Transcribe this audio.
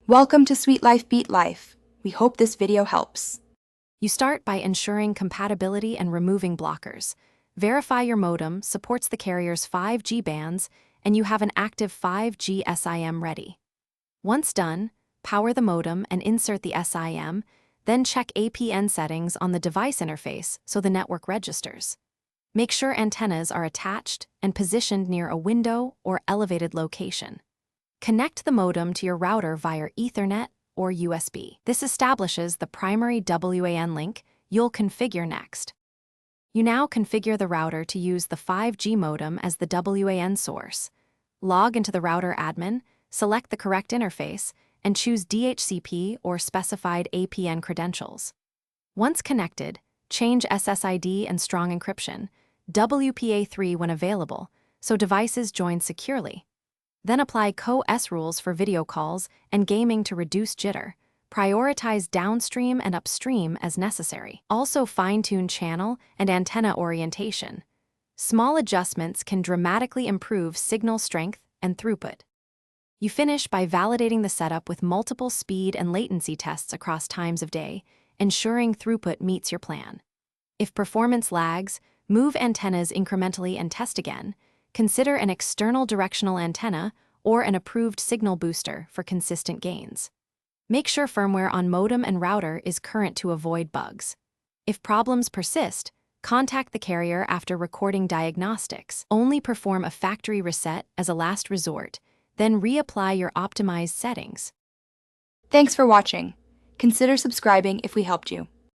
Welcome to Sweet Life Beat Life. We hope this video helps. You start by ensuring compatibility and removing blockers. Verify your modem supports the carrier's 5G bands and you have an active 5G SIM ready. Once done, power the modem and insert the SIM, then check APN settings on the device interface so the network registers. Make sure antennas are attached and positioned near a window or elevated location. Connect the modem to your router via Ethernet or USB. This establishes the primary WAN link you'll configure next. You now configure the router to use the 5G modem as the WAN source. Log into the router admin, select the correct interface, and choose DHCP or specified APN credentials. Once connected, change SSID and strong encryption, WPA3 when available, so devices join securely. Then apply Co-S rules for video calls and gaming to reduce jitter. Prioritize downstream and upstream as necessary. Also fine-tune channel and antenna orientation. Small adjustments can dramatically improve signal strength and throughput. You finish by validating the setup with multiple speed and latency tests across times of day, ensuring throughput meets your plan. If performance lags, move antennas incrementally and test again. Consider an external directional antenna or an approved signal booster for consistent gains. Make sure firmware on modem and router is current to avoid bugs. If problems persist, contact the carrier after recording diagnostics. Only perform a factory reset as a last resort, then reapply your optimized settings. Thanks for watching. Consider subscribing if we helped you.